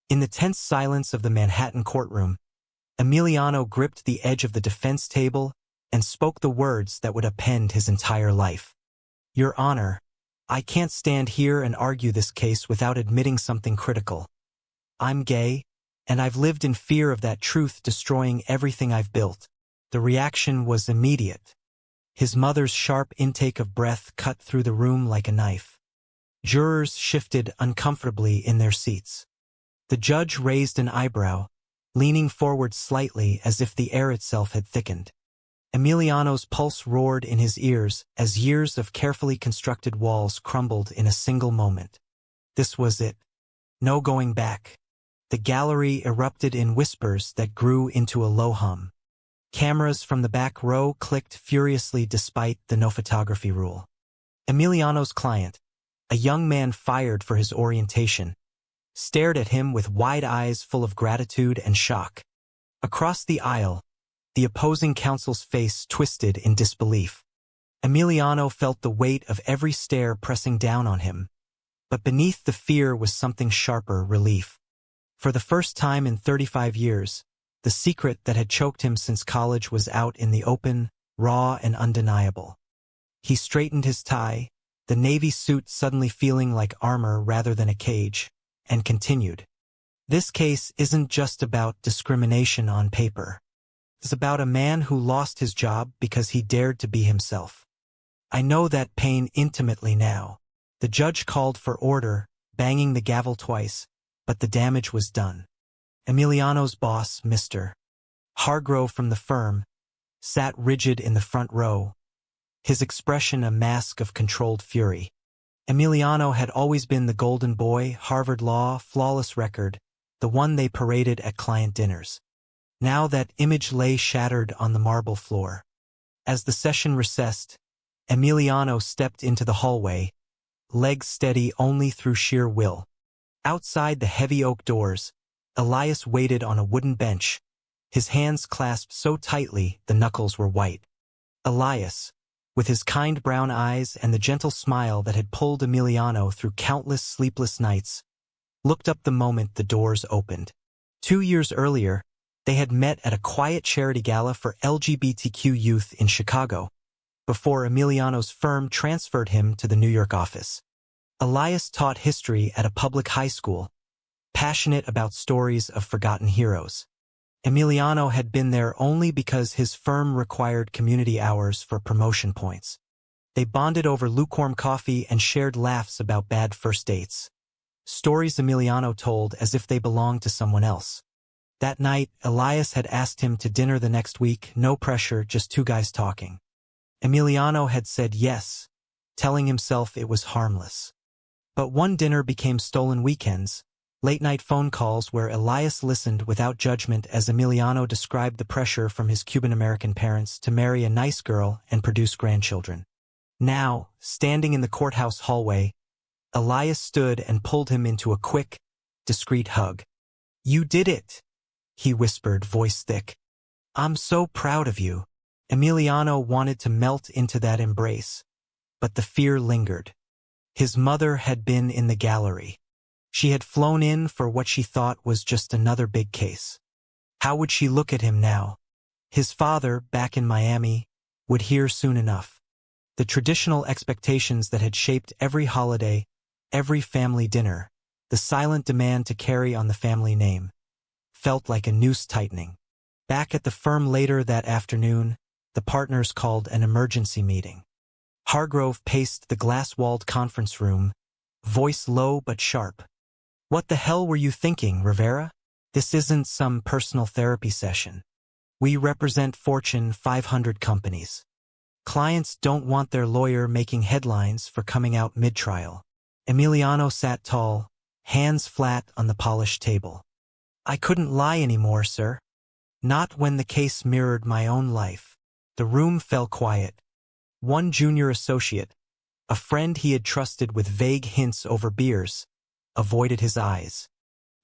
In the tense silence of the Manhattan courtroom, Emiliano gripped the edge of the defense table and spoke the words that would append his entire life. "Your Honor, I can't stand here and argue this case without admitting something critical. I'm gay, and I've lived in fear of that truth destroying everything I've built." The reaction was immediate. His mother's sharp intake of breath cut through the room like a knife. Jurors shifted uncomfortably in their seats. The judge raised an eyebrow, leaning forward slightly as if the air itself had thickened. Emiliano's pulse roared in his ears as years of carefully constructed walls crumbled in a single moment. This was it. No going back. The gallery erupted in whispers that grew into a low hum. Cameras from the back row clicked furiously despite the no photography rule. Emiliano's client, a young man fired for his orientation, stared at him with wide eyes full of gratitude and shock. Across the aisle, the opposing counsel's face twisted in disbelief. Emiliano felt the weight of every stare pressing down on him, but beneath the fear was something sharper: relief. For the first time in 35 years, the secret that had choked him since college was out in the open, raw and undeniable. He straightened his tie, the navy suit suddenly feeling like armor rather than a cage, and continued. "This case isn't just about discrimination on paper. It's about a man who lost his job because he dared to be himself. I know that pain intimately now." The judge called for order, banging the gavel twice, but the damage was done. Emiliano's boss, Mr. Hargrove from the firm, sat rigid in the front row, his expression a mask of controlled fury. Emiliano had always been the golden boy, Harvard law, flawless record, the one they paraded at client dinners. Now that image lay shattered on the marble floor. As the session recessed, Emiliano stepped into the hallway, legs steady only through sheer will. Outside the heavy oak doors, Elias waited on a wooden bench, his hands clasped so tightly the knuckles were white. Elias, with his kind brown eyes and the gentle smile that had pulled Emiliano through countless sleepless nights, looked up the moment the doors opened. 2 years earlier, they had met at a quiet charity gala for LGBTQ youth in Chicago, before Emiliano's firm transferred him to the New York office. Elias taught history at a public high school, passionate about stories of forgotten heroes. Emiliano had been there only because his firm required community hours for promotion points. They bonded over lukewarm coffee and shared laughs about bad first dates. Stories Emiliano told as if they belonged to someone else. That night, Elias had asked him to dinner the next week, no pressure, just two guys talking. Emiliano had said yes, telling himself it was harmless. But one dinner became stolen weekends, late-night phone calls where Elias listened without judgment as Emiliano described the pressure from his Cuban-American parents to marry a nice girl and produce grandchildren. Now, standing in the courthouse hallway, Elias stood and pulled him into a quick, discreet hug. "You did it," he whispered, voice thick. "I'm so proud of you." Emiliano wanted to melt into that embrace, but the fear lingered. His mother had been in the gallery. She had flown in for what she thought was just another big case. How would she look at him now? His father, back in Miami, would hear soon enough. The traditional expectations that had shaped every holiday, every family dinner, the silent demand to carry on the family name, felt like a noose tightening. Back at the firm later that afternoon, the partners called an emergency meeting. Hargrove paced the glass-walled conference room, voice low but sharp. "What the hell were you thinking, Rivera? This isn't some personal therapy session. We represent Fortune 500 companies. Clients don't want their lawyer making headlines for coming out mid-trial." Emiliano sat tall, hands flat on the polished table. "I couldn't lie anymore, sir. Not when the case mirrored my own life." The room fell quiet. One junior associate, a friend he had trusted with vague hints over beers, avoided his eyes.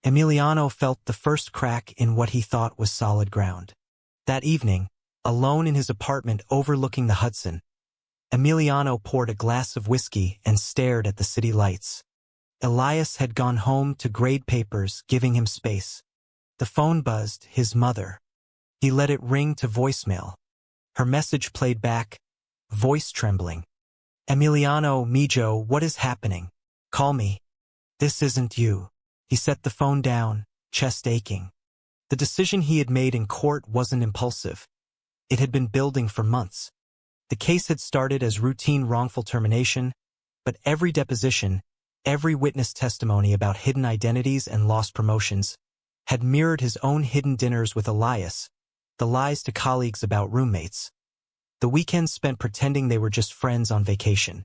Emiliano felt the first crack in what he thought was solid ground. That evening, alone in his apartment overlooking the Hudson, Emiliano poured a glass of whiskey and stared at the city lights. Elias had gone home to grade papers, giving him space. The phone buzzed, his mother. He let it ring to voicemail. Her message played back, voice trembling. Emiliano, Mijo, what is happening? Call me. This isn't you. He set the phone down, chest aching. The decision he had made in court wasn't impulsive. It had been building for months. The case had started as routine wrongful termination, but every deposition, every witness testimony about hidden identities and lost promotions, had mirrored his own hidden dinners with Elias, the lies to colleagues about roommates. The weekends spent pretending they were just friends on vacation.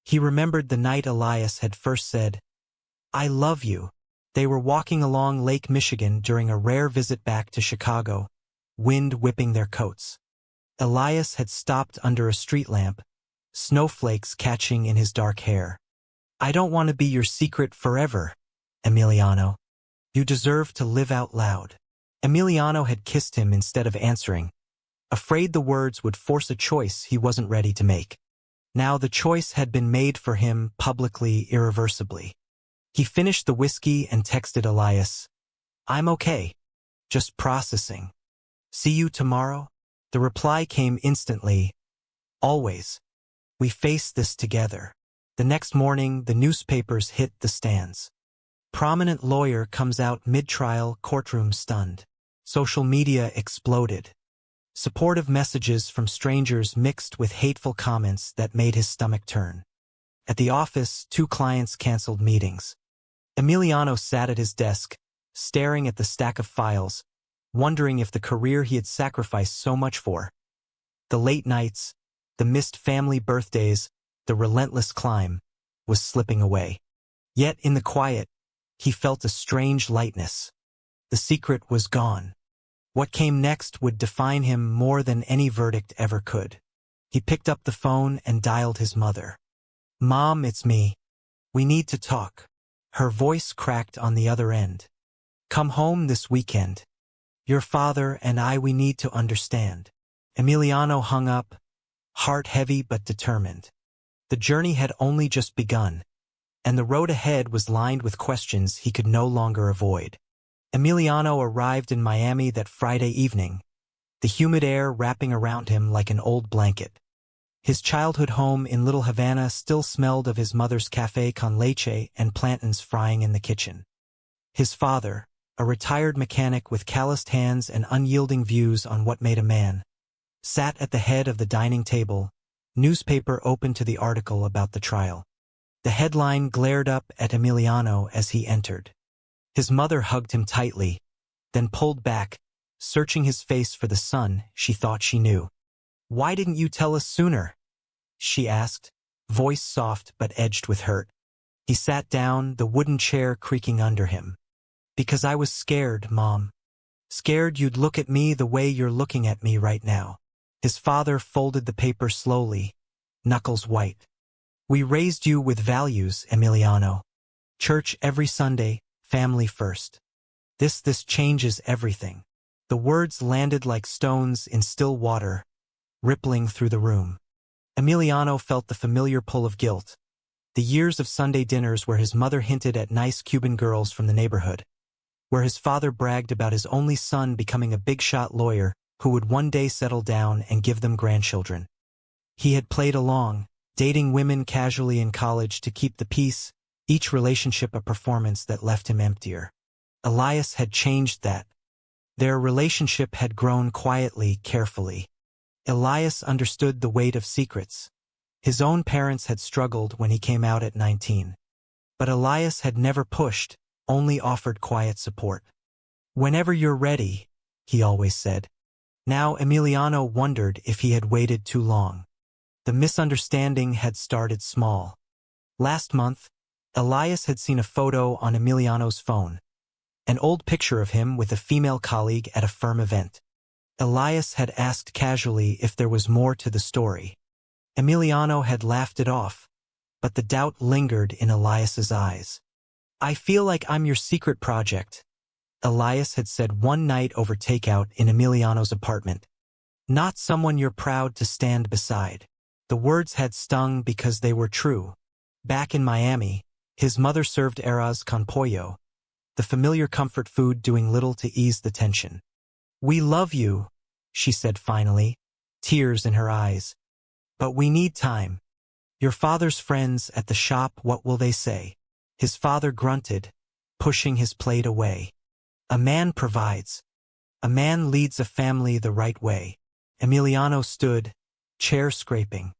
He remembered the night Elias had first said, "I love you." They were walking along Lake Michigan during a rare visit back to Chicago, wind whipping their coats. Elias had stopped under a street lamp, snowflakes catching in his dark hair. "I don't want to be your secret forever, Emiliano. You deserve to live out loud." Emiliano had kissed him instead of answering, afraid the words would force a choice he wasn't ready to make. Now the choice had been made for him publicly, irreversibly. He finished the whiskey and texted Elias, "I'm okay. Just processing. See you tomorrow?" The reply came instantly, "Always. We face this together." The next morning, the newspapers hit the stands. Prominent lawyer comes out mid-trial, courtroom stunned. Social media exploded. Supportive messages from strangers mixed with hateful comments that made his stomach turn. At the office, 2 clients canceled meetings. Emiliano sat at his desk, staring at the stack of files, wondering if the career he had sacrificed so much for. The late nights, the missed family birthdays, the relentless climb, was slipping away. Yet in the quiet, he felt a strange lightness. The secret was gone. What came next would define him more than any verdict ever could. He picked up the phone and dialed his mother. "Mom, it's me. We need to talk." Her voice cracked on the other end. "Come home this weekend. Your father and we need to understand." Emiliano hung up, heart heavy but determined. The journey had only just begun, and the road ahead was lined with questions he could no longer avoid. Emiliano arrived in Miami that Friday evening, the humid air wrapping around him like an old blanket. His childhood home in Little Havana still smelled of his mother's café con leche and plantains frying in the kitchen. His father, a retired mechanic with calloused hands and unyielding views on what made a man, sat at the head of the dining table, newspaper open to the article about the trial. The headline glared up at Emiliano as he entered. His mother hugged him tightly, then pulled back, searching his face for the son she thought she knew. "Why didn't you tell us sooner?" she asked, voice soft but edged with hurt. He sat down, the wooden chair creaking under him. "Because I was scared, Mom. Scared you'd look at me the way you're looking at me right now." His father folded the paper slowly, knuckles white. "We raised you with values, Emiliano. Church every Sunday, family first. This changes everything." The words landed like stones in still water, rippling through the room. Emiliano felt the familiar pull of guilt. The years of Sunday dinners where his mother hinted at nice Cuban girls from the neighborhood, where his father bragged about his only son becoming a big-shot lawyer who would one day settle down and give them grandchildren. He had played along, dating women casually in college to keep the peace, each relationship a performance that left him emptier. Elias had changed that. Their relationship had grown quietly, carefully. Elias understood the weight of secrets. His own parents had struggled when he came out at 19. But Elias had never pushed, only offered quiet support. "Whenever you're ready," he always said. Now Emiliano wondered if he had waited too long. The misunderstanding had started small. Last month, Elias had seen a photo on Emiliano's phone, an old picture of him with a female colleague at a firm event. Elias had asked casually if there was more to the story. Emiliano had laughed it off, but the doubt lingered in Elias's eyes. "I feel like I'm your secret project," Elias had said one night over takeout in Emiliano's apartment. "Not someone you're proud to stand beside." The words had stung because they were true. Back in Miami, His mother served arroz con pollo, the familiar comfort food doing little to ease the tension. "We love you," she said finally, tears in her eyes. "But we need time. Your father's friends at the shop, what will they say?" His father grunted, pushing his plate away. "A man provides. A man leads a family the right way." Emiliano stood, chair scraping.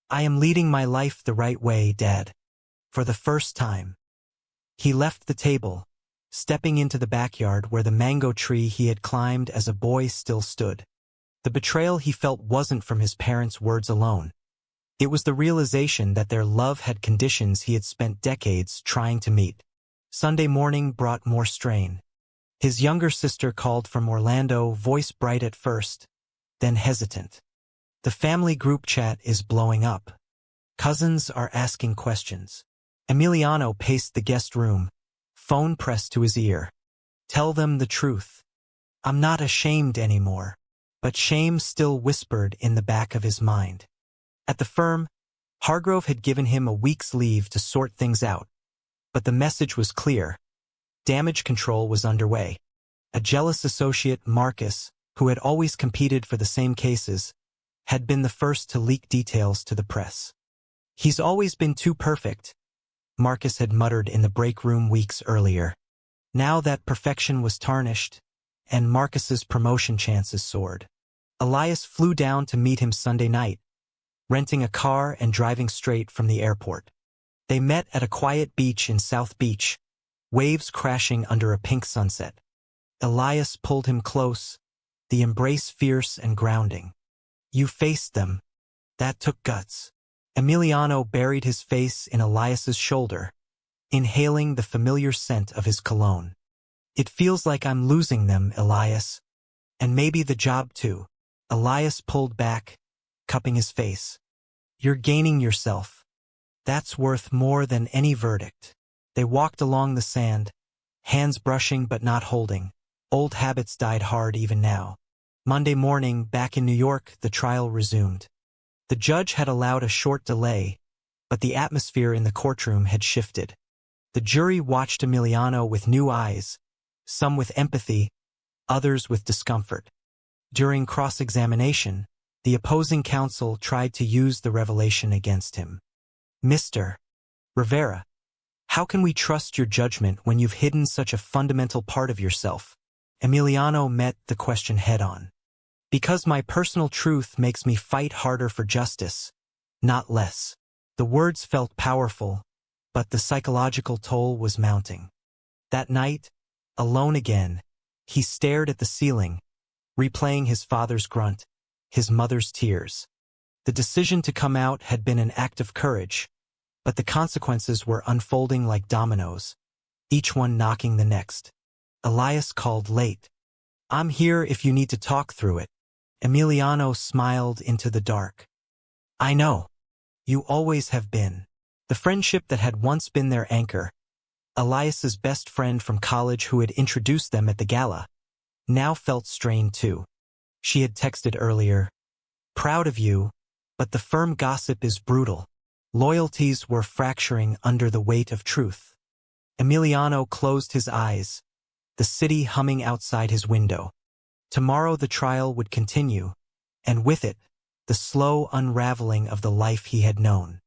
"I am leading my life the right way, Dad. For the first time." He left the table, stepping into the backyard where the mango tree he had climbed as a boy still stood. The betrayal he felt wasn't from his parents' words alone. It was the realization that their love had conditions he had spent decades trying to meet. Sunday morning brought more strain. His younger sister called from Orlando, voice bright at first, then hesitant. "The family group chat is blowing up. Cousins are asking questions." Emiliano paced the guest room, phone pressed to his ear. "Tell them the truth. I'm not ashamed anymore." But shame still whispered in the back of his mind. At the firm, Hargrove had given him a week's leave to sort things out. But the message was clear. Damage control was underway. A jealous associate, Marcus, who had always competed for the same cases, had been the first to leak details to the press. "He's always been too perfect," Marcus had muttered in the break room weeks earlier. Now that perfection was tarnished, and Marcus's promotion chances soared. Elias flew down to meet him Sunday night, renting a car and driving straight from the airport. They met at a quiet beach in South Beach, waves crashing under a pink sunset. Elias pulled him close, the embrace fierce and grounding. "You faced them. That took guts." Emiliano buried his face in Elias's shoulder, inhaling the familiar scent of his cologne. "It feels like I'm losing them, Elias. And maybe the job too." Elias pulled back, cupping his face. "You're gaining yourself. That's worth more than any verdict." They walked along the sand, hands brushing but not holding. Old habits died hard even now. Monday morning, back in New York, the trial resumed. The judge had allowed a short delay, but the atmosphere in the courtroom had shifted. The jury watched Emiliano with new eyes, some with empathy, others with discomfort. During cross-examination, the opposing counsel tried to use the revelation against him. "Mr. Rivera, how can we trust your judgment when you've hidden such a fundamental part of yourself?" Emiliano met the question head-on. "Because my personal truth makes me fight harder for justice, not less." The words felt powerful, but the psychological toll was mounting. That night, alone again, he stared at the ceiling, replaying his father's grunt, his mother's tears. The decision to come out had been an act of courage, but the consequences were unfolding like dominoes, each one knocking the next. Elias called late. "I'm here if you need to talk through it." Emiliano smiled into the dark. "I know. You always have been." The friendship that had once been their anchor, Elias's best friend from college who had introduced them at the gala, now felt strained too. She had texted earlier, "Proud of you, but the firm gossip is brutal." Loyalties were fracturing under the weight of truth. Emiliano closed his eyes, the city humming outside his window. Tomorrow the trial would continue, and with it, the slow unraveling of the life he had known.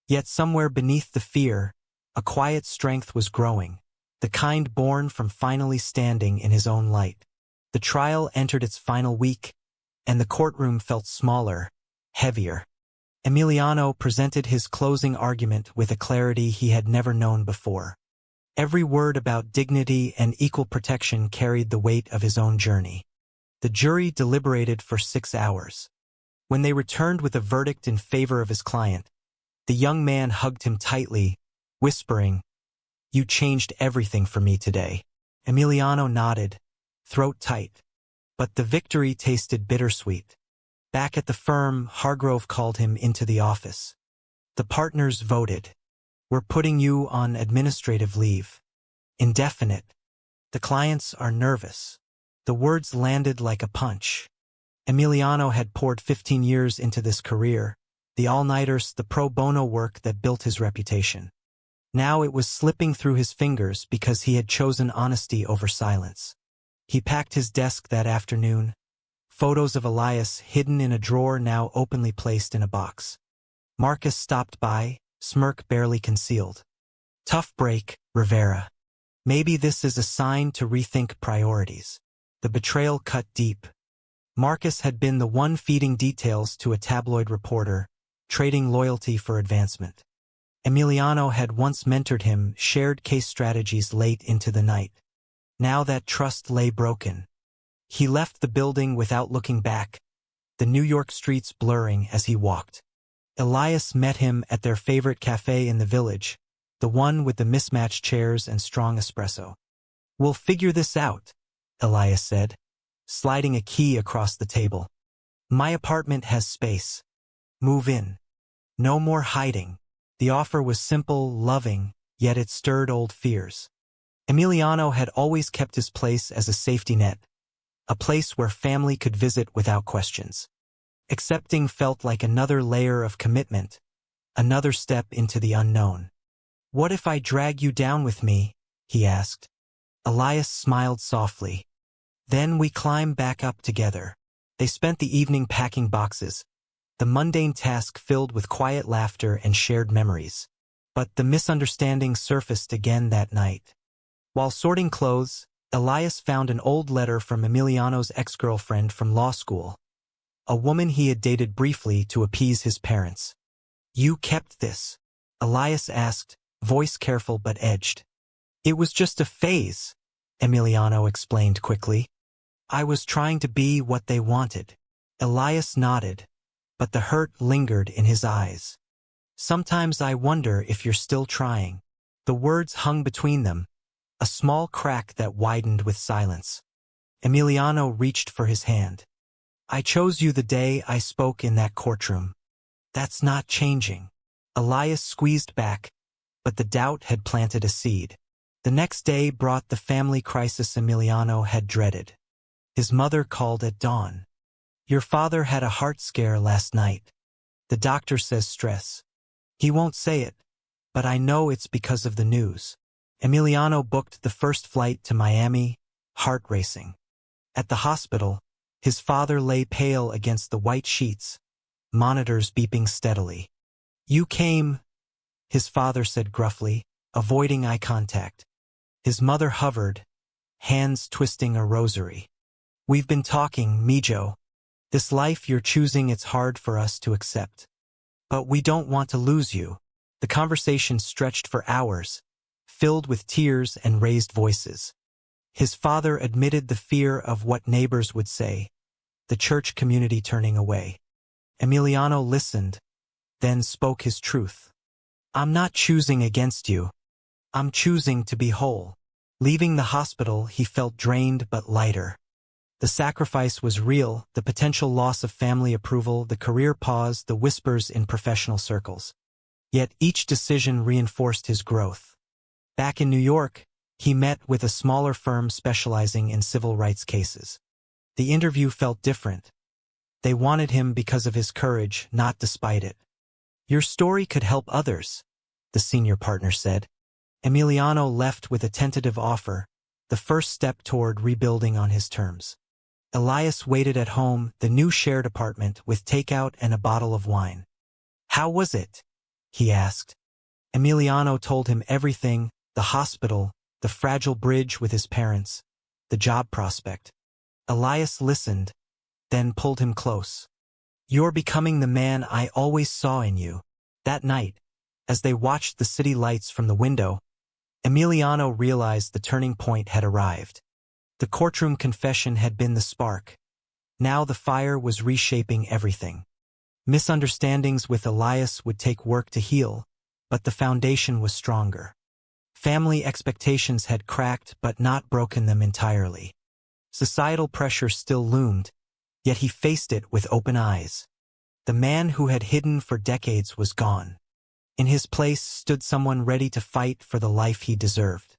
Yet somewhere beneath the fear, a quiet strength was growing, the kind born from finally standing in his own light. The trial entered its final week, and the courtroom felt smaller, heavier. Emiliano presented his closing argument with a clarity he had never known before. Every word about dignity and equal protection carried the weight of his own journey. The jury deliberated for 6 hours. When they returned with a verdict in favor of his client, the young man hugged him tightly, whispering, "You changed everything for me today." Emiliano nodded, throat tight. But the victory tasted bittersweet. Back at the firm, Hargrove called him into the office. "The partners voted. We're putting you on administrative leave. Indefinite. The clients are nervous." The words landed like a punch. Emiliano had poured 15 years into this career, the all-nighters, the pro bono work that built his reputation. Now it was slipping through his fingers because he had chosen honesty over silence. He packed his desk that afternoon, photos of Elias hidden in a drawer now openly placed in a box. Marcus stopped by, smirk barely concealed. Tough break, Rivera. Maybe this is a sign to rethink priorities. The betrayal cut deep. Marcus had been the one feeding details to a tabloid reporter, trading loyalty for advancement. Emiliano had once mentored him, shared case strategies late into the night. Now that trust lay broken. He left the building without looking back, the New York streets blurring as he walked. Elias met him at their favorite cafe in the village, the one with the mismatched chairs and strong espresso. "We'll figure this out," Elias said, sliding a key across the table. "My apartment has space. Move in. No more hiding." The offer was simple, loving, yet it stirred old fears. Emiliano had always kept his place as a safety net, a place where family could visit without questions. Accepting felt like another layer of commitment, another step into the unknown. "What if I drag you down with me?" he asked. Elias smiled softly. "Then we climb back up together." They spent the evening packing boxes, the mundane task filled with quiet laughter and shared memories. But the misunderstandings surfaced again that night. While sorting clothes, Elias found an old letter from Emiliano's ex-girlfriend from law school, a woman he had dated briefly to appease his parents. "You kept this?" Elias asked, voice careful but edged. "It was just a phase," Emiliano explained quickly. "I was trying to be what they wanted." Elias nodded, but the hurt lingered in his eyes. "Sometimes I wonder if you're still trying." The words hung between them, a small crack that widened with silence. Emiliano reached for his hand. "I chose you the day I spoke in that courtroom. That's not changing." Elias squeezed back, but the doubt had planted a seed. The next day brought the family crisis Emiliano had dreaded. His mother called at dawn. "Your father had a heart scare last night. The doctor says stress. He won't say it, but I know it's because of the news." Emiliano booked the first flight to Miami, heart racing. At the hospital, his father lay pale against the white sheets, monitors beeping steadily. "You came," his father said gruffly, avoiding eye contact. His mother hovered, hands twisting a rosary. "We've been talking, Mijo. This life you're choosing, it's hard for us to accept. But we don't want to lose you." The conversation stretched for hours, filled with tears and raised voices. His father admitted the fear of what neighbors would say, the church community turning away. Emiliano listened, then spoke his truth. "I'm not choosing against you. I'm choosing to be whole." Leaving the hospital, he felt drained but lighter. The sacrifice was real, the potential loss of family approval, the career pause, the whispers in professional circles. Yet each decision reinforced his growth. Back in New York, he met with a smaller firm specializing in civil rights cases. The interview felt different. They wanted him because of his courage, not despite it. "Your story could help others," the senior partner said. Emiliano left with a tentative offer, the first step toward rebuilding on his terms. Elias waited at home, the new shared apartment, with takeout and a bottle of wine. "How was it?" he asked. Emiliano told him everything, the hospital, the fragile bridge with his parents, the job prospect. Elias listened, then pulled him close. "You're becoming the man I always saw in you." That night, as they watched the city lights from the window, Emiliano realized the turning point had arrived. The courtroom confession had been the spark. Now the fire was reshaping everything. Misunderstandings with Elias would take work to heal, but the foundation was stronger. Family expectations had cracked but not broken them entirely. Societal pressure still loomed, yet he faced it with open eyes. The man who had hidden for decades was gone. In his place stood someone ready to fight for the life he deserved.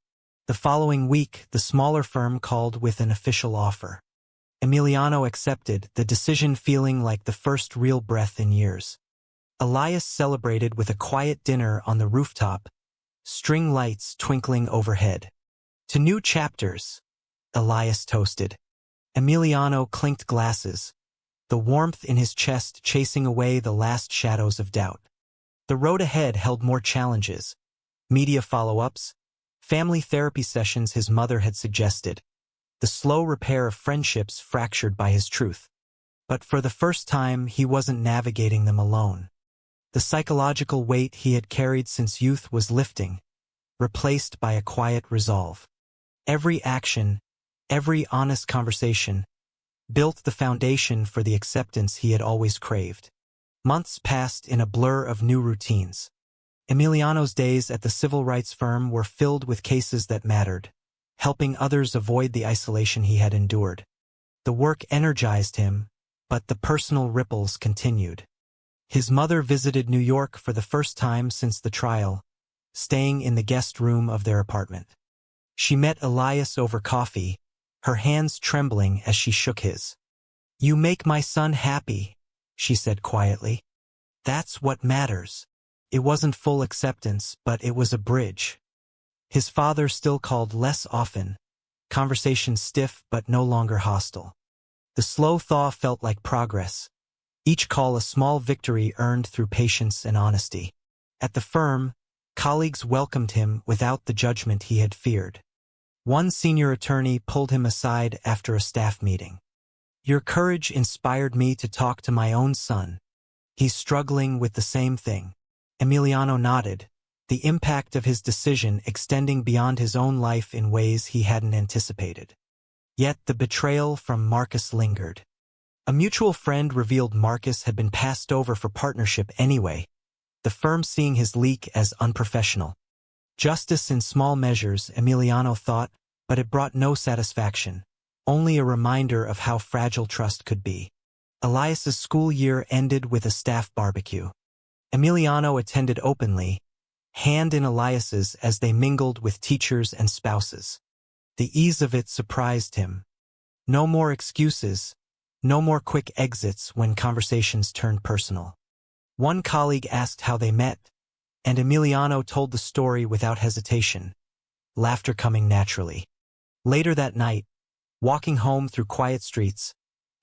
The following week, the smaller firm called with an official offer. Emiliano accepted, the decision feeling like the first real breath in years. Elias celebrated with a quiet dinner on the rooftop, string lights twinkling overhead. To new chapters, Elias toasted. Emiliano clinked glasses, the warmth in his chest chasing away the last shadows of doubt. The road ahead held more challenges. Media follow-ups, family therapy sessions his mother had suggested, the slow repair of friendships fractured by his truth. But for the first time, he wasn't navigating them alone. The psychological weight he had carried since youth was lifting, replaced by a quiet resolve. Every action, every honest conversation, built the foundation for the acceptance he had always craved. Months passed in a blur of new routines. Emiliano's days at the civil rights firm were filled with cases that mattered, helping others avoid the isolation he had endured. The work energized him, but the personal ripples continued. His mother visited New York for the first time since the trial, staying in the guest room of their apartment. She met Elias over coffee, her hands trembling as she shook his. "You make my son happy," she said quietly. "That's what matters." It wasn't full acceptance, but it was a bridge. His father still called less often, conversations stiff but no longer hostile. The slow thaw felt like progress, each call a small victory earned through patience and honesty. At the firm, colleagues welcomed him without the judgment he had feared. One senior attorney pulled him aside after a staff meeting. "Your courage inspired me to talk to my own son. He's struggling with the same thing." Emiliano nodded, the impact of his decision extending beyond his own life in ways he hadn't anticipated. Yet the betrayal from Marcus lingered. A mutual friend revealed Marcus had been passed over for partnership anyway, the firm seeing his leak as unprofessional. Justice in small measures, Emiliano thought, but it brought no satisfaction, only a reminder of how fragile trust could be. Elias's school year ended with a staff barbecue. Emiliano attended openly, hand in Elias's as they mingled with teachers and spouses. The ease of it surprised him. No more excuses, no more quick exits when conversations turned personal. One colleague asked how they met, and Emiliano told the story without hesitation, laughter coming naturally. Later that night, walking home through quiet streets,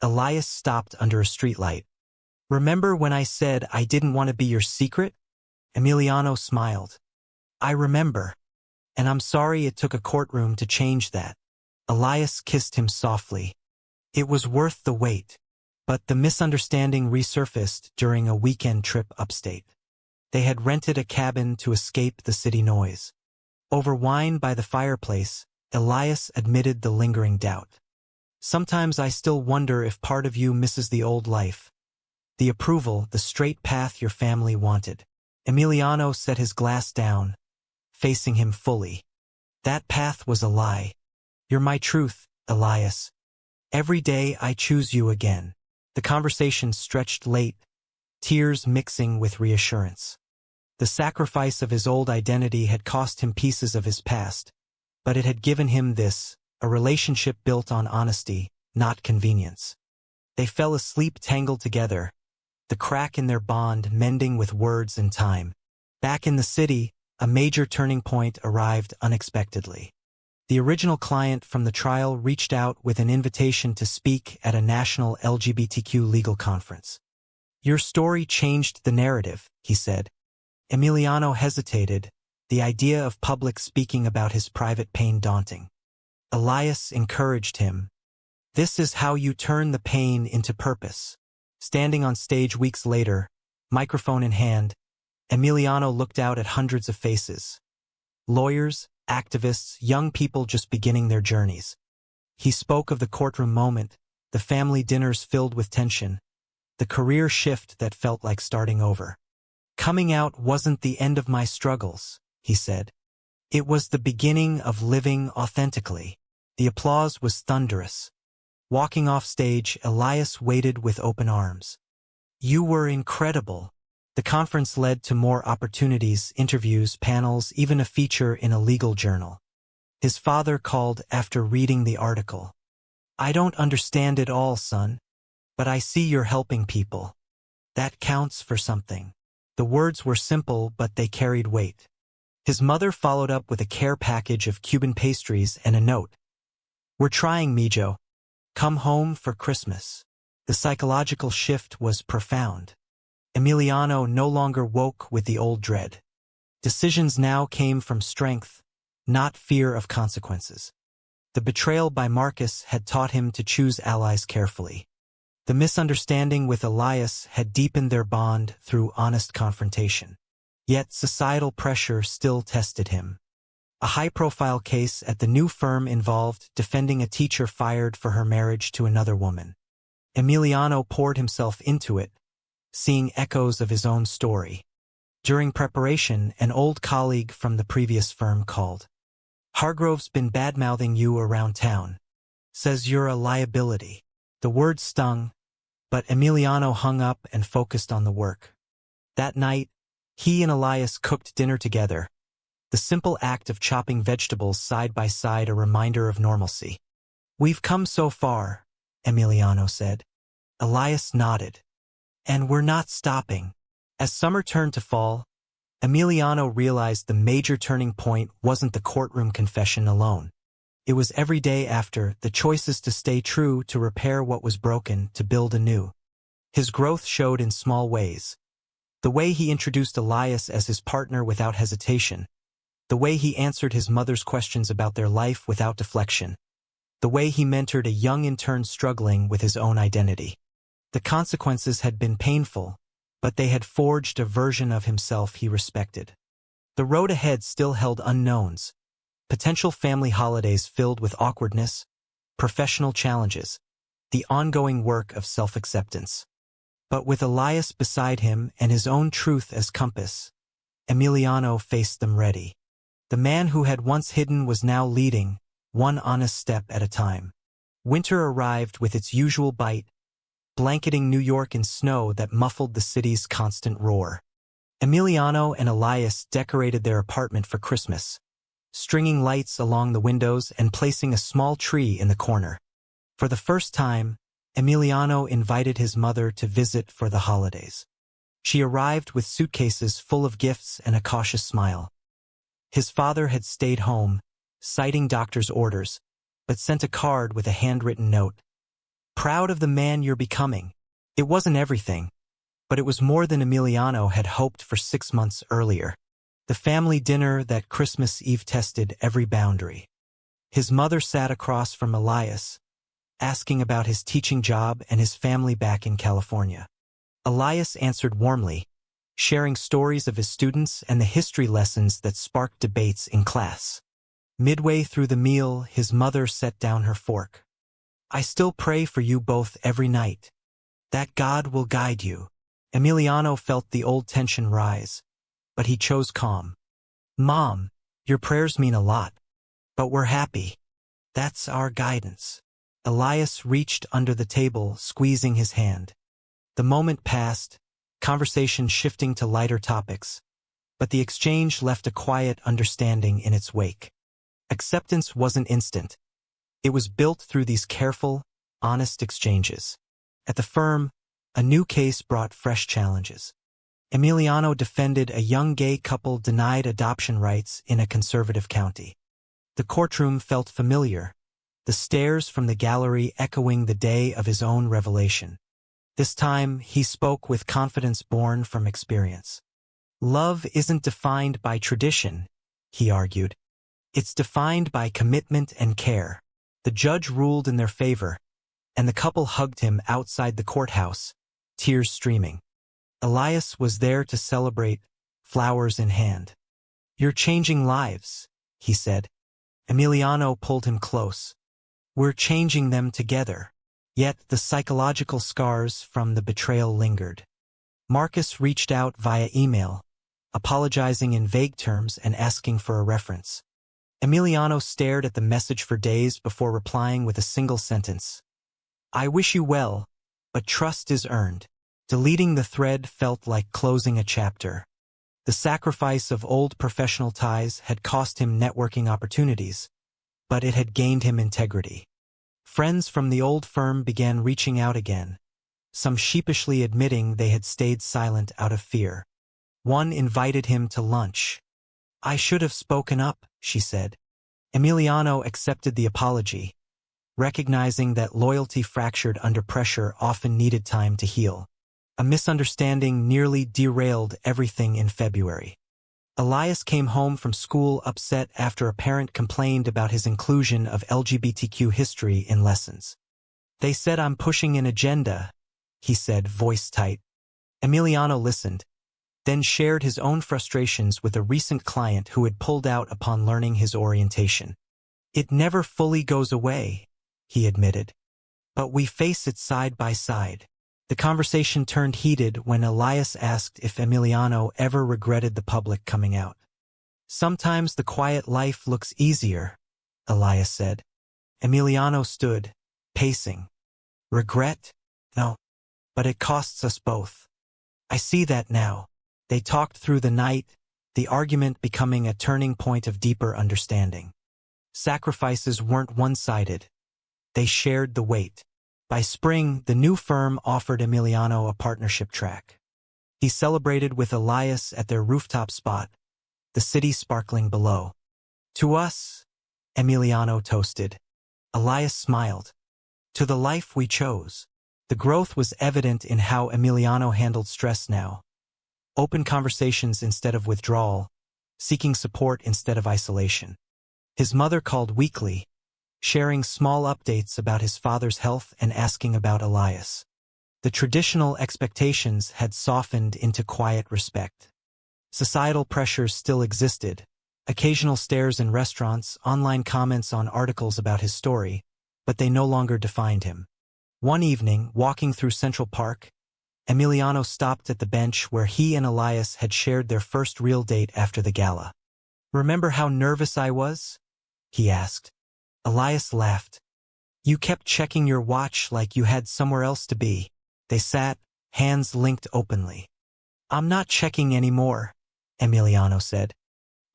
Elias stopped under a streetlight. "Remember when I said I didn't want to be your secret?" Emiliano smiled. "I remember. And I'm sorry it took a courtroom to change that." Elias kissed him softly. It was worth the wait. But the misunderstanding resurfaced during a weekend trip upstate. They had rented a cabin to escape the city noise. Over wine by the fireplace, Elias admitted the lingering doubt. "Sometimes I still wonder if part of you misses the old life. The approval, the straight path your family wanted." Emiliano set his glass down, facing him fully. "That path was a lie. You're my truth, Elias. Every day I choose you again." The conversation stretched late, tears mixing with reassurance. The sacrifice of his old identity had cost him pieces of his past, but it had given him this, a relationship built on honesty, not convenience. They fell asleep tangled together, the crack in their bond mending with words and time. Back in the city, a major turning point arrived unexpectedly. The original client from the trial reached out with an invitation to speak at a national LGBTQ legal conference. "Your story changed the narrative," he said. Emiliano hesitated, the idea of public speaking about his private pain daunting. Elias encouraged him. "This is how you turn the pain into purpose." Standing on stage weeks later, microphone in hand, Emiliano looked out at hundreds of faces. Lawyers, activists, young people just beginning their journeys. He spoke of the courtroom moment, the family dinners filled with tension, the career shift that felt like starting over. "Coming out wasn't the end of my struggles," he said. "It was the beginning of living authentically." The applause was thunderous. Walking off stage, Elias waited with open arms. "You were incredible." The conference led to more opportunities, interviews, panels, even a feature in a legal journal. His father called after reading the article. "I don't understand it all, son, but I see you're helping people. That counts for something." The words were simple, but they carried weight. His mother followed up with a care package of Cuban pastries and a note. "We're trying, Mijo. Come home for Christmas." The psychological shift was profound. Emiliano no longer woke with the old dread. Decisions now came from strength, not fear of consequences. The betrayal by Marcus had taught him to choose allies carefully. The misunderstanding with Elias had deepened their bond through honest confrontation. Yet societal pressure still tested him. A high-profile case at the new firm involved defending a teacher fired for her marriage to another woman. Emiliano poured himself into it, seeing echoes of his own story. During preparation, an old colleague from the previous firm called. "Hargrove's been bad-mouthing you around town. Says you're a liability." The word stung, but Emiliano hung up and focused on the work. That night, he and Elias cooked dinner together, the simple act of chopping vegetables side by side a reminder of normalcy. "We've come so far," Emiliano said. Elias nodded. "And we're not stopping." As summer turned to fall, Emiliano realized the major turning point wasn't the courtroom confession alone. It was every day after, the choices to stay true, to repair what was broken, to build anew. His growth showed in small ways. The way he introduced Elias as his partner without hesitation. The way he answered his mother's questions about their life without deflection. The way he mentored a young intern struggling with his own identity. The consequences had been painful, but they had forged a version of himself he respected. The road ahead still held unknowns, potential family holidays filled with awkwardness, professional challenges, the ongoing work of self-acceptance. But with Elias beside him and his own truth as compass, Emiliano faced them ready. The man who had once hidden was now leading, one honest step at a time. Winter arrived with its usual bite, blanketing New York in snow that muffled the city's constant roar. Emiliano and Elias decorated their apartment for Christmas, stringing lights along the windows and placing a small tree in the corner. For the first time, Emiliano invited his mother to visit for the holidays. She arrived with suitcases full of gifts and a cautious smile. His father had stayed home, citing doctor's orders, but sent a card with a handwritten note. "Proud of the man you're becoming." It wasn't everything, but it was more than Emiliano had hoped for 6 months earlier. The family dinner that Christmas Eve tested every boundary. His mother sat across from Elias, asking about his teaching job and his family back in California. Elias answered warmly, sharing stories of his students and the history lessons that sparked debates in class. Midway through the meal, his mother set down her fork. "I still pray for you both every night. That God will guide you." Emiliano felt the old tension rise, but he chose calm. "Mom, your prayers mean a lot, but we're happy. That's our guidance." Elias reached under the table, squeezing his hand. The moment passed, conversation shifting to lighter topics, but the exchange left a quiet understanding in its wake. Acceptance wasn't instant. It was built through these careful, honest exchanges. At the firm, a new case brought fresh challenges. Emiliano defended a young gay couple denied adoption rights in a conservative county. The courtroom felt familiar, the stares from the gallery echoing the day of his own revelation. This time, he spoke with confidence born from experience. "Love isn't defined by tradition," he argued. "It's defined by commitment and care." The judge ruled in their favor, and the couple hugged him outside the courthouse, tears streaming. Elias was there to celebrate, flowers in hand. "You're changing lives," he said. Emiliano pulled him close. "We're changing them together." Yet the psychological scars from the betrayal lingered. Marcus reached out via email, apologizing in vague terms and asking for a reference. Emiliano stared at the message for days before replying with a single sentence. "I wish you well, but trust is earned." Deleting the thread felt like closing a chapter. The sacrifice of old professional ties had cost him networking opportunities, but it had gained him integrity. Friends from the old firm began reaching out again, some sheepishly admitting they had stayed silent out of fear. One invited him to lunch. I should have spoken up, she said. Emiliano accepted the apology, recognizing that loyalty fractured under pressure often needed time to heal. A misunderstanding nearly derailed everything in February. Elias came home from school upset after a parent complained about his inclusion of LGBTQ history in lessons. They said I'm pushing an agenda, he said, voice tight. Emiliano listened, then shared his own frustrations with a recent client who had pulled out upon learning his orientation. It never fully goes away, he admitted. But we face it side by side. The conversation turned heated when Elias asked if Emiliano ever regretted the public coming out. Sometimes the quiet life looks easier, Elias said. Emiliano stood, pacing. Regret? No. But it costs us both. I see that now. They talked through the night, the argument becoming a turning point of deeper understanding. Sacrifices weren't one-sided. They shared the weight. By spring, the new firm offered Emiliano a partnership track. He celebrated with Elias at their rooftop spot, the city sparkling below. To us, Emiliano toasted. Elias smiled. To the life we chose. The growth was evident in how Emiliano handled stress now. Open conversations instead of withdrawal, seeking support instead of isolation. His mother called weekly, sharing small updates about his father's health and asking about Elias. The traditional expectations had softened into quiet respect. Societal pressures still existed, occasional stares in restaurants, online comments on articles about his story, but they no longer defined him. One evening, walking through Central Park, Emiliano stopped at the bench where he and Elias had shared their first real date after the gala. Remember how nervous I was? He asked. Elias laughed. You kept checking your watch like you had somewhere else to be. They sat, hands linked openly. I'm not checking anymore, Emiliano said.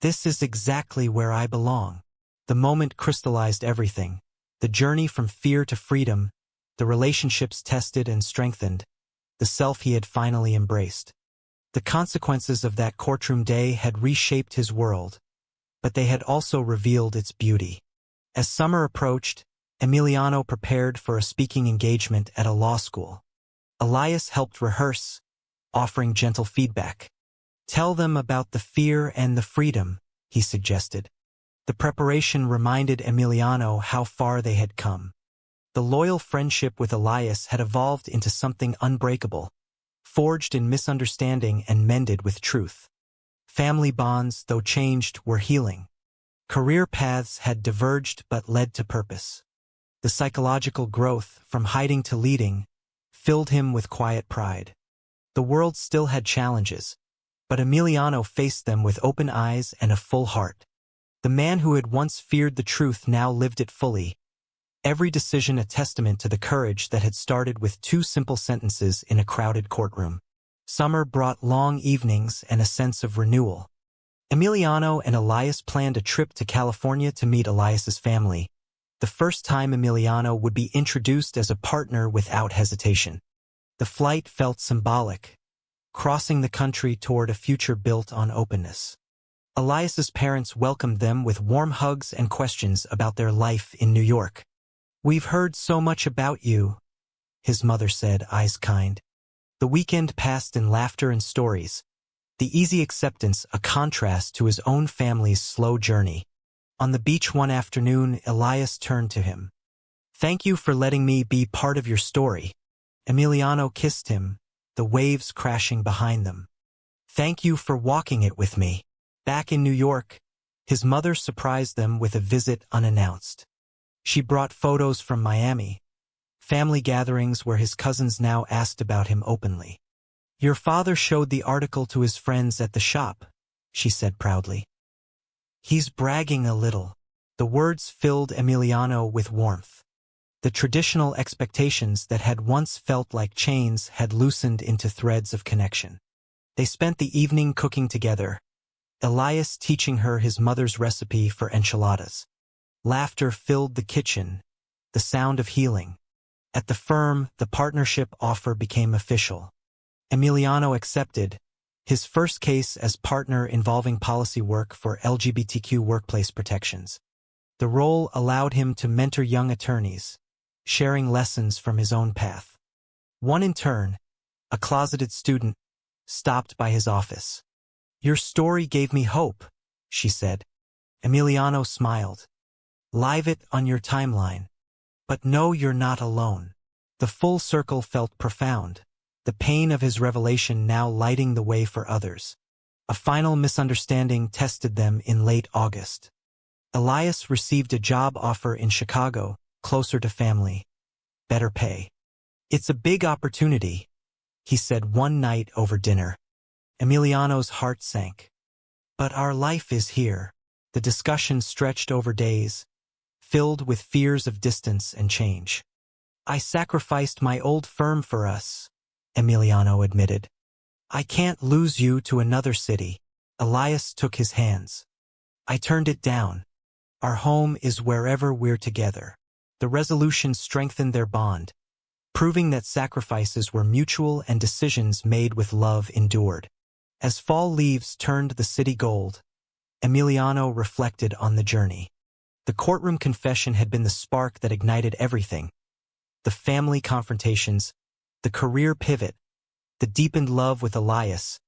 This is exactly where I belong. The moment crystallized everything. The journey from fear to freedom, the relationships tested and strengthened, the self he had finally embraced. The consequences of that courtroom day had reshaped his world, but they had also revealed its beauty. As summer approached, Emiliano prepared for a speaking engagement at a law school. Elias helped rehearse, offering gentle feedback. Tell them about the fear and the freedom, he suggested. The preparation reminded Emiliano how far they had come. The loyal friendship with Elias had evolved into something unbreakable, forged in misunderstanding and mended with truth. Family bonds, though changed, were healing. Career paths had diverged but led to purpose. The psychological growth, from hiding to leading, filled him with quiet pride. The world still had challenges, but Emiliano faced them with open eyes and a full heart. The man who had once feared the truth now lived it fully, every decision a testament to the courage that had started with 2 simple sentences in a crowded courtroom. Summer brought long evenings and a sense of renewal. Emiliano and Elias planned a trip to California to meet Elias's family, the first time Emiliano would be introduced as a partner without hesitation. The flight felt symbolic, crossing the country toward a future built on openness. Elias's parents welcomed them with warm hugs and questions about their life in New York. We've heard so much about you, his mother said, eyes kind. The weekend passed in laughter and stories, the easy acceptance a contrast to his own family's slow journey. On the beach one afternoon, Elias turned to him. Thank you for letting me be part of your story. Emiliano kissed him, the waves crashing behind them. Thank you for walking it with me. Back in New York, his mother surprised them with a visit unannounced. She brought photos from Miami, family gatherings where his cousins now asked about him openly. Your father showed the article to his friends at the shop, she said proudly. He's bragging a little. The words filled Emiliano with warmth. The traditional expectations that had once felt like chains had loosened into threads of connection. They spent the evening cooking together, Elias teaching her his mother's recipe for enchiladas. Laughter filled the kitchen, the sound of healing. At the firm, the partnership offer became official. Emiliano accepted, his first case as partner involving policy work for LGBTQ workplace protections. The role allowed him to mentor young attorneys, sharing lessons from his own path. One intern, a closeted student, stopped by his office. "Your story gave me hope," she said. Emiliano smiled. "Live it on your timeline. But know you're not alone." The full circle felt profound, the pain of his revelation now lighting the way for others. A final misunderstanding tested them in late August. Elias received a job offer in Chicago, closer to family. Better pay. "It's a big opportunity," he said one night over dinner. Emiliano's heart sank. "But our life is here." The discussion stretched over days, filled with fears of distance and change. "I sacrificed my old firm for us," Emiliano admitted. "I can't lose you to another city." Elias took his hands. "I turned it down. Our home is wherever we're together." The resolution strengthened their bond, proving that sacrifices were mutual and decisions made with love endured. As fall leaves turned the city gold, Emiliano reflected on the journey. The courtroom confession had been the spark that ignited everything. The family confrontations, the career pivot, the deepened love with Elias,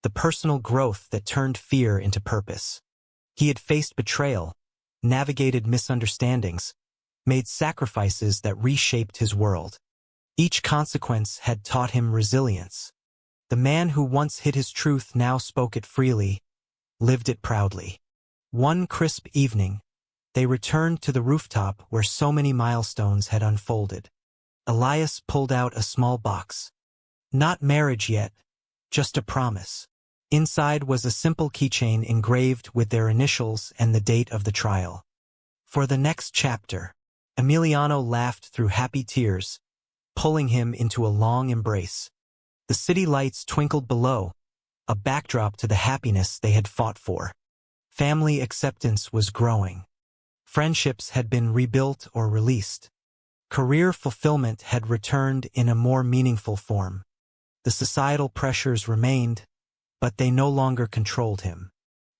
the personal growth that turned fear into purpose. He had faced betrayal, navigated misunderstandings, made sacrifices that reshaped his world. Each consequence had taught him resilience. The man who once hid his truth now spoke it freely, lived it proudly. One crisp evening, they returned to the rooftop where so many milestones had unfolded. Elias pulled out a small box. Not marriage yet, just a promise. Inside was a simple keychain engraved with their initials and the date of the trial. For the next chapter, Emiliano laughed through happy tears, pulling him into a long embrace. The city lights twinkled below, a backdrop to the happiness they had fought for. Family acceptance was growing. Friendships had been rebuilt or released. Career fulfillment had returned in a more meaningful form. The societal pressures remained, but they no longer controlled him.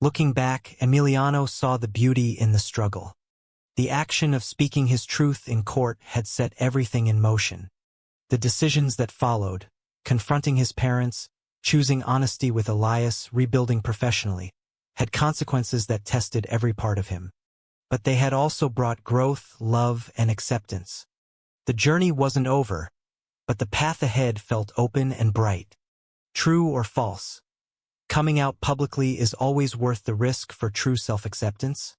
Looking back, Emiliano saw the beauty in the struggle. The action of speaking his truth in court had set everything in motion. The decisions that followed, confronting his parents, choosing honesty with Elias, rebuilding professionally, had consequences that tested every part of him. But they had also brought growth, love, and acceptance. The journey wasn't over, but the path ahead felt open and bright. True or false? Coming out publicly is always worth the risk for true self-acceptance.